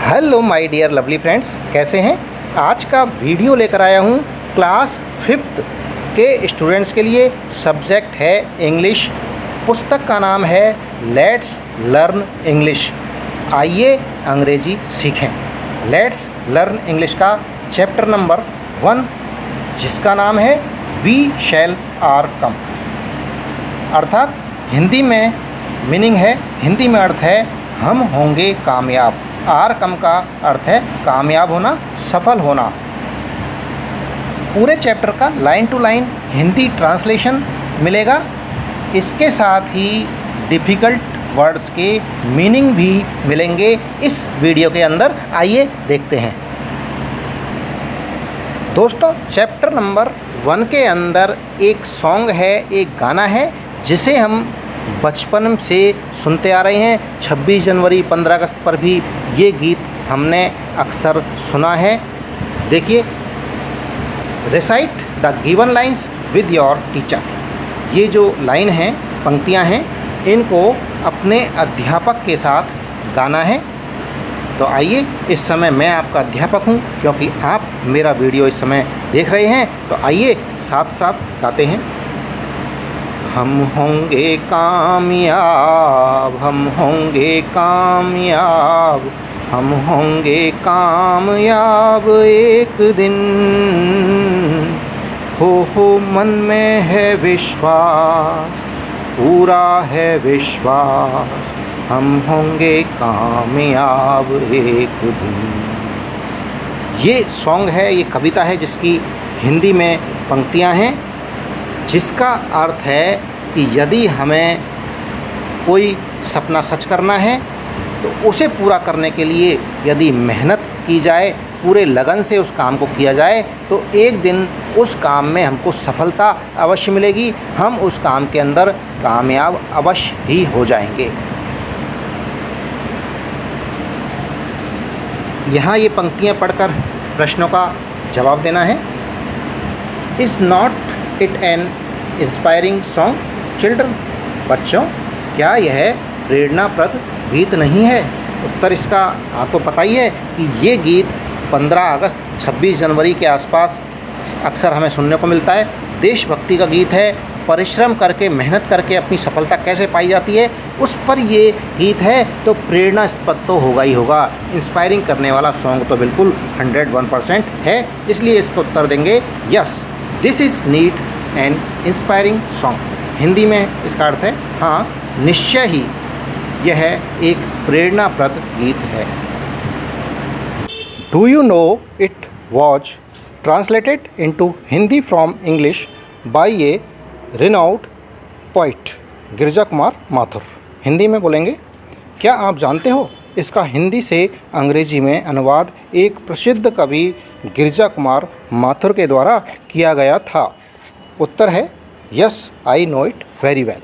Hello my dear lovely friends, कैसे हैं। आज का वीडियो लेकर आया हूं क्लास 5th के स्टूडेंट्स के लिए। सब्जेक्ट है इंग्लिश। पुस्तक का नाम है लेट्स लर्न इंग्लिश। आइए अंग्रेजी सीखें। लेट्स लर्न इंग्लिश का चैप्टर नंबर 1, जिसका नाम है वी शैल आर कम। अर्थात हिंदी में मीनिंग है, हिंदी में अर्थ है हम होंगे कामयाब। आर कम का अर्थ है कामयाब होना, सफल होना। पूरे चैप्टर का line to line Hindi translation मिलेगा। इसके साथ ही डिफ़िकल्ट वर्ड्स के मीनिंग भी मिलेंगे इस वीडियो के अंदर। आइए देखते हैं। दोस्तों, चैप्टर नंबर 1 के अंदर एक सॉन्ग है, एक गाना है, जिसे हम बचपन से सुनते आ रहे हैं। 26 जनवरी 15 अगस्त पर भी ये गीत हमने अक्सर सुना है। देखिए, recite the given lines with your teacher. ये जो लाइन हैं, पंक्तियां हैं, इनको अपने अध्यापक के साथ गाना है। तो आइए, इस समय मैं आपका अध्यापक हूँ, क्योंकि आप मेरा वीडियो इस समय देख रहे हैं। तो आइए साथ साथ गाते हैं। हम होंगे कामयाब, हम होंगे कामयाब, हम होंगे कामयाब एक दिन। हो मन में है विश्वास, पूरा है विश्वास, हम होंगे कामयाब एक दिन। ये सॉन्ग है, ये कविता है, जिसकी हिंदी में पंक्तियां हैं, जिसका अर्थ है कि यदि हमें कोई सपना सच करना है तो उसे पूरा करने के लिए यदि मेहनत की जाए, पूरे लगन से उस काम को किया जाए, तो एक दिन उस काम में हमको सफलता अवश्य मिलेगी। हम उस काम के अंदर कामयाब अवश्य ही हो जाएंगे। यहाँ ये पंक्तियाँ पढ़कर प्रश्नों का जवाब देना है। Is not it N inspiring song children? बच्चों, क्या यह प्रेरणाप्रद गीत नहीं है? उत्तर इसका आपको पता ही है कि ये गीत 15 अगस्त 26 जनवरी के आसपास अक्सर हमें सुनने को मिलता है। देशभक्ति का गीत है। परिश्रम करके, मेहनत करके अपनी सफलता कैसे पाई जाती है, उस पर ये गीत है। तो प्रेरणास्पद तो होगा ही होगा। इंस्पायरिंग करने वाला सॉन्ग तो बिल्कुल 101% है। इसलिए इसका उत्तर देंगे yes, this is need an inspiring song. Hindi में इसका अर्थ है हाँ, निश्चय ही यह एक प्रेरणाप्रद गीत है। Do you know it was translated into Hindi from English by A renowned poet Girija Kumar Mathur. Hindi में बोलेंगे, क्या आप जानते हो इसका हिंदी से अंग्रेजी में अनुवाद एक प्रसिद्ध कवि गिरिजा कुमार माथुर के द्वारा किया गया था? उत्तर है yes, I know it very well.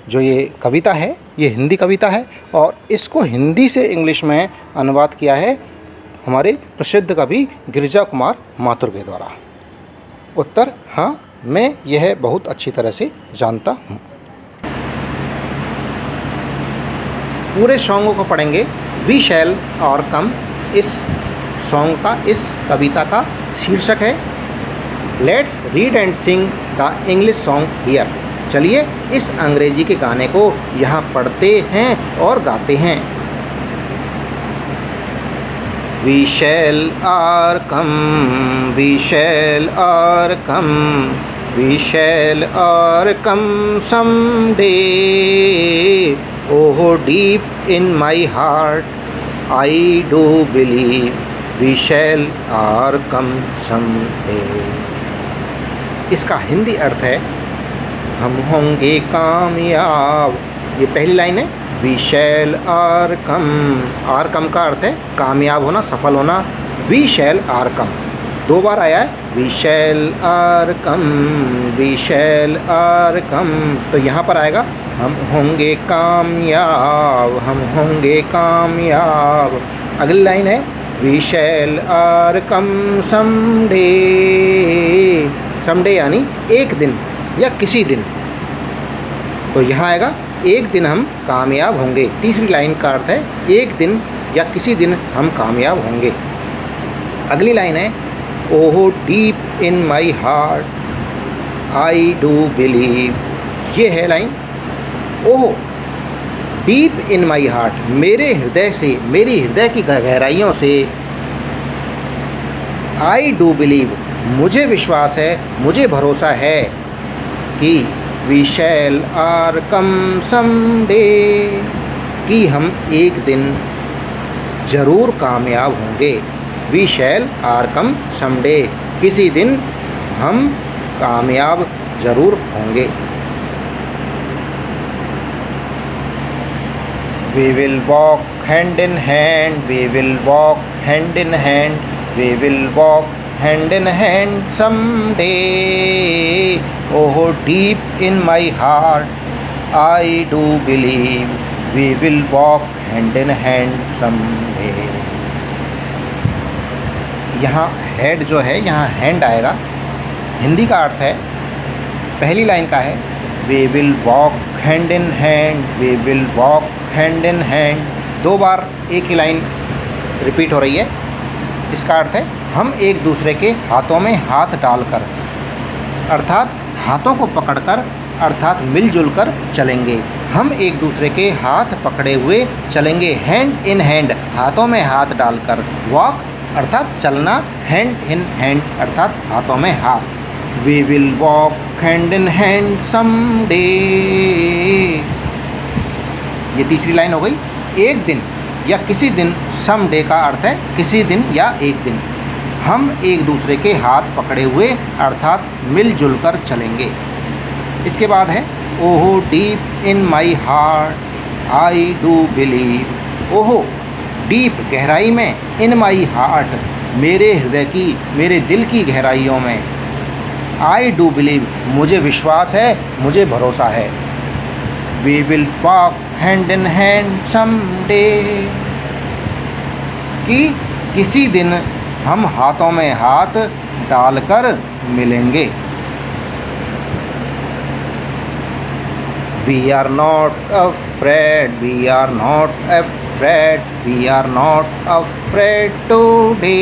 जो ये कविता है, ये हिंदी कविता है, और इसको हिंदी से इंग्लिश में अनुवाद किया है हमारे प्रसिद्ध कवि गिरिजा कुमार माथुर के द्वारा। उत्तर हाँ, मैं यह बहुत अच्छी तरह से जानता हूँ। पूरे सॉन्ग को पढ़ेंगे। वी शैल और कम इस सॉन्ग का, इस कविता का शीर्षक है। Let's read and Singh the English song here. चलिए इस अंग्रेजी के गाने को यहाँ पढ़ते हैं और गाते हैं। We shall overcome, we shall overcome, we shall overcome someday. Oh deep in my heart I do believe we shall overcome someday. इसका हिंदी अर्थ है हम होंगे कामयाब। ये पहली लाइन है। We shall overcome. Overcome का अर्थ है कामयाब होना, सफल होना। वी शैल आर कम 2 बार आया है। We shall overcome, we shall overcome. तो यहाँ पर आएगा हम होंगे कामयाब, हम होंगे कामयाब। अगली लाइन है we shall overcome someday. Someday यानी एक दिन या किसी दिन। तो यहाँ आएगा एक दिन हम कामयाब होंगे। तीसरी लाइन का अर्थ है एक दिन या किसी दिन हम कामयाब होंगे। अगली लाइन है, ओहो deep in my heart I do believe. ये है लाइन, ओहो डीप इन माई हार्ट, मेरे हृदय से, मेरी हृदय की गहराइयों से, आई डू बिलीव, मुझे विश्वास है, मुझे भरोसा है कि we shall overcome someday, कि हम एक दिन ज़रूर कामयाब होंगे। We shall overcome someday, किसी दिन हम कामयाब ज़रूर होंगे। We will walk hand in hand, we will walk hand in hand, we will walk hand in hand someday, oho deep in my heart I do believe, we will walk hand in hand someday. यहाँ head जो है, यहाँ hand आएगा। हिंदी का अर्थ है, पहली line का है, we will walk hand in hand, we will walk hand in hand. 2 बार एक ही लाइन रिपीट हो रही है। इसका अर्थ है हम एक दूसरे के हाथों में हाथ डालकर, अर्थात हाथों को पकड़कर, अर्थात मिलजुल कर चलेंगे। हम एक दूसरे के हाथ पकड़े हुए चलेंगे। हैंड इन हैंड, हाथों में हाथ डालकर। वॉक अर्थात चलना, हैंड इन हैंड अर्थात हाथों में हाथ। We will walk hand in hand someday. ये तीसरी लाइन हो गई। एक दिन या किसी दिन, समडे का अर्थ है किसी दिन या एक दिन। हम एक दूसरे के हाथ पकड़े हुए अर्थात मिलजुल कर चलेंगे। इसके बाद है, ओहो deep in my heart I do believe. ओहो डीप गहराई में, इन माई हार्ट मेरे हृदय की, मेरे दिल की गहराइयों में, आई डू बिलीव मुझे विश्वास है, मुझे भरोसा है। We will walk hand in hand someday, कि किसी दिन हम हाथों में हाथ डालकर मिलेंगे। We are not afraid, we are not afraid, we are not afraid today,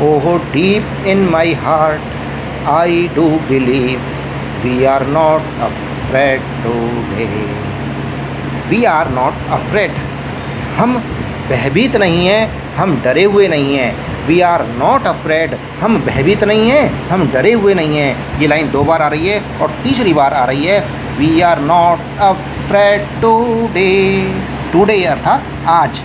oho deep in my heart I do believe, we are not afraid today. We are not afraid, हम भयभीत नहीं हैं, हम डरे हुए नहीं हैं। वी आर नॉट अफ्रेड, हम भयभीत नहीं हैं, हम डरे हुए नहीं हैं। ये लाइन 2 बार आ रही है और तीसरी बार आ रही है, we are not afraid today. Today अर्थात आज,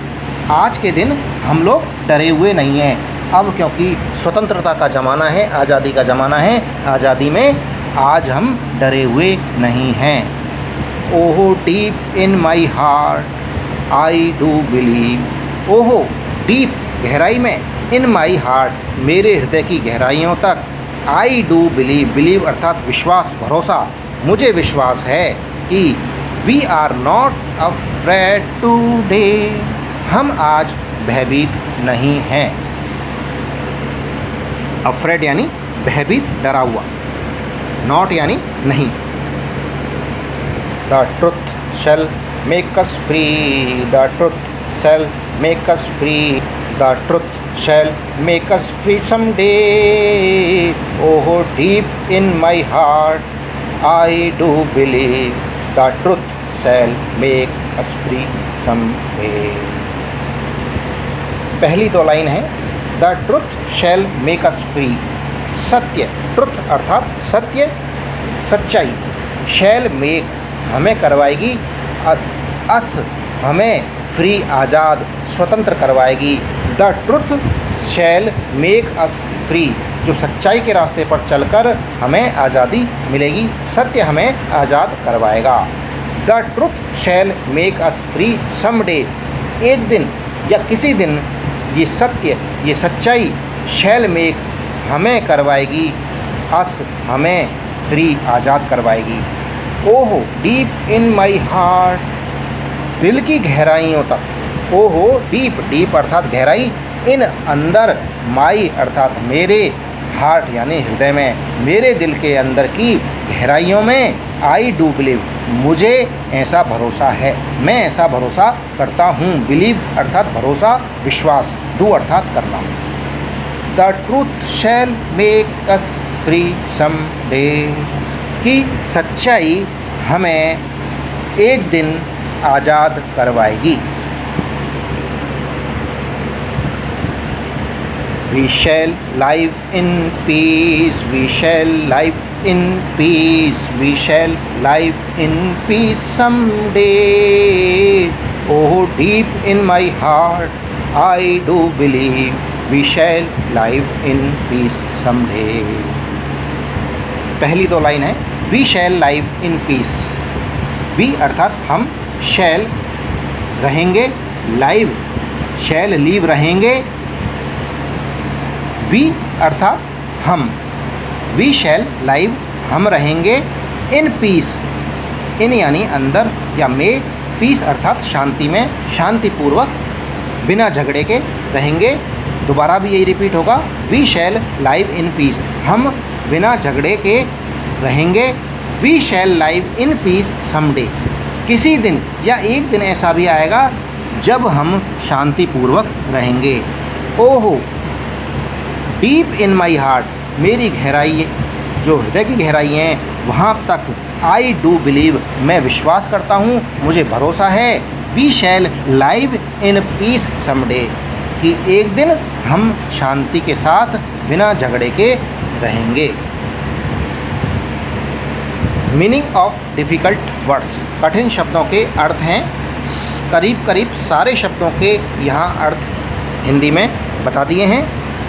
आज के दिन हम लोग डरे हुए नहीं हैं। अब क्योंकि स्वतंत्रता का ज़माना है, आज़ादी का ज़माना है, आज़ादी में आज हम डरे हुए नहीं हैं। ओहो deep in my heart I do believe, ओहो डीप गहराई में, इन माई हार्ट मेरे हृदय की गहराइयों तक, आई डू बिलीव, बिलीव अर्थात विश्वास, भरोसा, मुझे विश्वास है कि we are not afraid today, हम आज भयभीत नहीं हैं। अफ्रेड यानी भयभीत, डरा हुआ, नॉट यानी नहीं। The truth shell make us free, the truth shell make us free, the truth shall make us free someday, oh deep in my heart I do believe the truth shall make us free someday। पहली 2 line है, the truth shell make us free, सत्य, truth अर्थात सत्य, सच्चाई, शैल make हमें करवाएगी, अस हमें free आज़ाद, स्वतंत्र करवाएगी। The truth shell make us free, जो सच्चाई के रास्ते पर चलकर हमें आज़ादी मिलेगी, सत्य हमें आज़ाद करवाएगा। The truth shell make us free someday, एक दिन या किसी दिन ये सत्य, ये सच्चाई, शैल मेक हमें करवाएगी, अस हमें फ्री आज़ाद करवाएगी। ओहो डीप इन माई हार्ट, दिल की गहराइयों तक, ओहो डीप, डीप अर्थात गहराई, इन अंदर, माई अर्थात मेरे, हार्ट यानी हृदय में, मेरे दिल के अंदर की गहराइयों में, आई डू बिलीव मुझे ऐसा भरोसा है, मैं ऐसा भरोसा करता हूँ। बिलीव अर्थात भरोसा, विश्वास, डू अर्थात करना। The truth shall make us free some day कि सच्चाई हमें एक दिन आज़ाद करवाएगी। We shall live in peace, we shall live in peace, we shall live in peace someday. Oh, deep in my heart, I do believe we shall live in peace someday. पहली दो line है we shall live in peace. we अर्थात हम, shall रहेंगे, live shall live रहेंगे, we अर्थात हम, we shall live हम रहेंगे, इन पीस, इन यानी अंदर या में, पीस अर्थात शांति में, शांतिपूर्वक, बिना झगड़े के रहेंगे। दोबारा भी यही रिपीट होगा, we shall live in peace, हम बिना झगड़े के रहेंगे। We shall live in peace someday, किसी दिन या एक दिन ऐसा भी आएगा जब हम शांतिपूर्वक रहेंगे। ओहो, डीप इन माई हार्ट, मेरी गहराई, जो हृदय की गहराई हैं वहाँ तक, आई डू बिलीव मैं विश्वास करता हूँ, मुझे भरोसा है। We shall live in peace someday कि एक दिन हम शांति के साथ बिना झगड़े के रहेंगे। मीनिंग ऑफ डिफ़िकल्ट वर्ड्स, कठिन शब्दों के अर्थ हैं। करीब करीब सारे शब्दों के यहाँ अर्थ हिंदी में बता दिए हैं।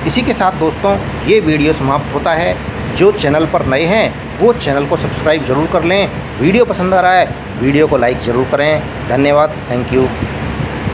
इसी के साथ दोस्तों ये वीडियो समाप्त होता है। जो चैनल पर नए हैं वो चैनल को सब्सक्राइब ज़रूर कर लें। वीडियो पसंद आ रहा है वीडियो को लाइक ज़रूर करें। धन्यवाद, थैंक यू।